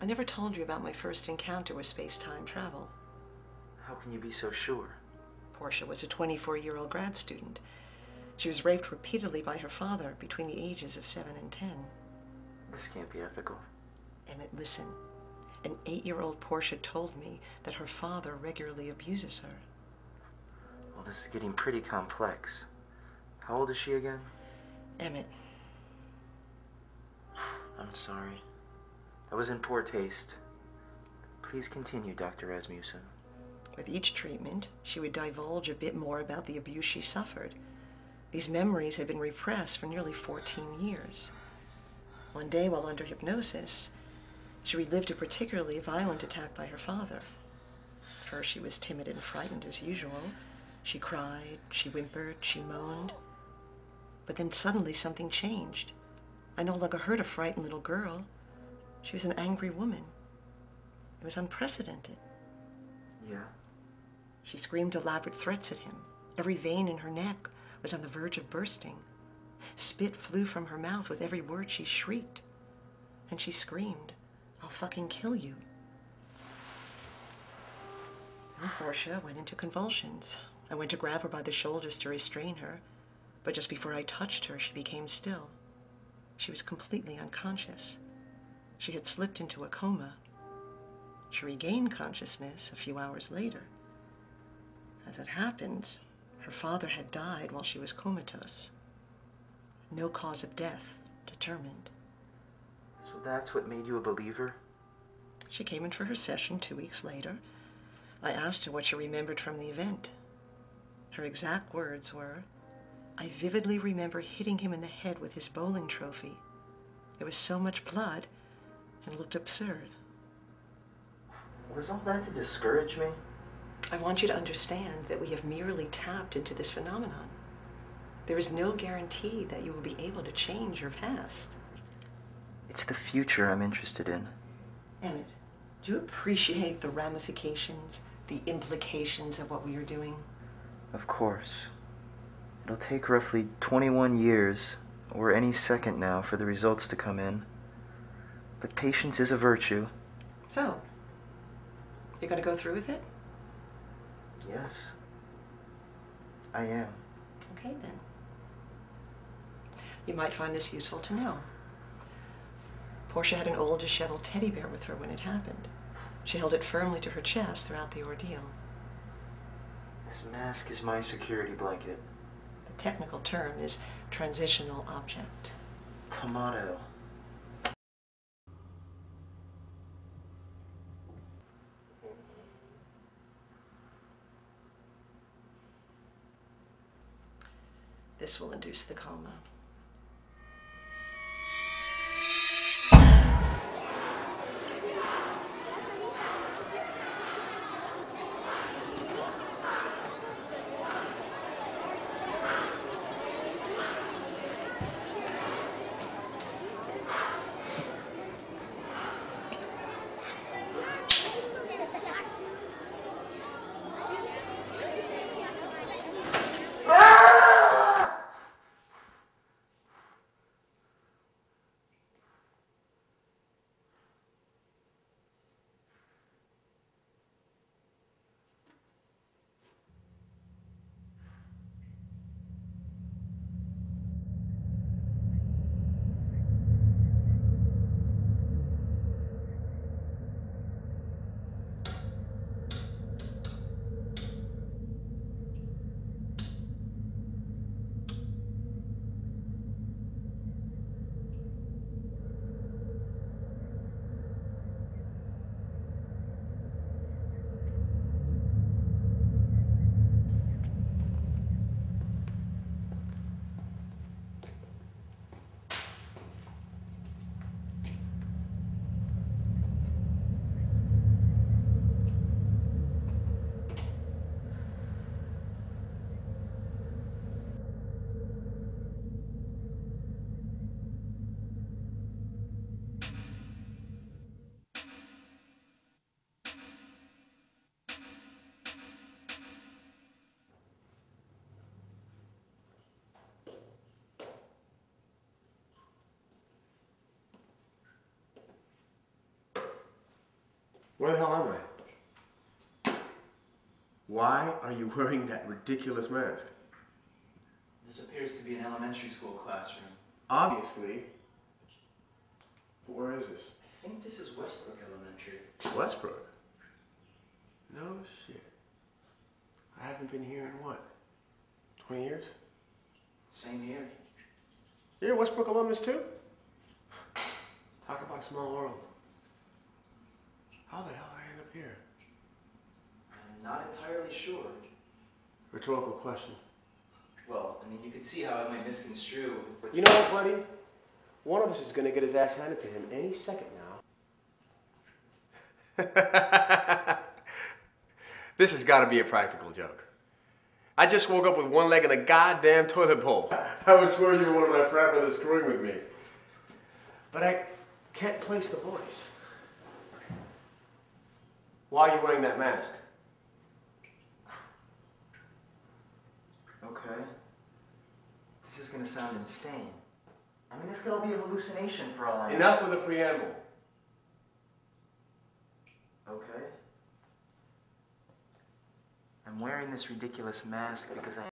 never told you about my first encounter with space-time travel. How can you be so sure? Portia was a 24-year-old grad student. She was raped repeatedly by her father between the ages of 7 and 10. This can't be ethical. Emmett, listen. An 8-year-old Portia told me that her father regularly abuses her. Well, this is getting pretty complex. How old is she again? Emmett. I'm sorry. That was in poor taste. Please continue, Dr. Rasmussen. With each treatment, she would divulge a bit more about the abuse she suffered. These memories had been repressed for nearly 14 years. One day, while under hypnosis, she relived a particularly violent attack by her father. At first, she was timid and frightened as usual. She cried, she whimpered, she moaned. But then suddenly something changed. I no longer heard a frightened little girl. She was an angry woman. It was unprecedented. Yeah? She screamed elaborate threats at him. Every vein in her neck was on the verge of bursting. Spit flew from her mouth with every word she shrieked. And she screamed, "I'll fucking kill you." And Portia went into convulsions. I went to grab her by the shoulders to restrain her, but just before I touched her, she became still. She was completely unconscious. She had slipped into a coma. She regained consciousness a few hours later. As it happens, her father had died while she was comatose. No cause of death determined. So that's what made you a believer? She came in for her session 2 weeks later. I asked her what she remembered from the event. Her exact words were, "I vividly remember hitting him in the head with his bowling trophy. There was so much blood, and it looked absurd." Was all that to discourage me? I want you to understand that we have merely tapped into this phenomenon. There is no guarantee that you will be able to change your past. It's the future I'm interested in. Emmett, do you appreciate the ramifications, the implications of what we are doing? Of course. It'll take roughly 21 years, or any second now, for the results to come in. But patience is a virtue. So, you're going to go through with it? Yes. I am. Okay, then. You might find this useful to know. Portia had an old, disheveled teddy bear with her when it happened. She held it firmly to her chest throughout the ordeal. This mask is my security blanket. The technical term is transitional object. Tomato. This will induce the coma. Where the hell am I? Why are you wearing that ridiculous mask? This appears to be an elementary school classroom. Obviously. But where is this? I think this is Westbrook Elementary. Westbrook? No shit. I haven't been here in what? 20 years? Same here. You're a Westbrook alumnus too? Talk about a small world. How the hell did I end up here? I'm not entirely sure. Rhetorical question. Well, I mean, you could see how it might misconstrue. You know what, buddy? One of us is gonna get his ass handed to him any second now. This has got to be a practical joke. I just woke up with one leg in a goddamn toilet bowl. I would swear you were one of my frat brothers screwing with me. But I can't place the voice. Why are you wearing that mask? Okay. This is gonna sound insane. I mean, this could all be a hallucination for all I know. Enough with the preamble. Okay. I'm wearing this ridiculous mask because I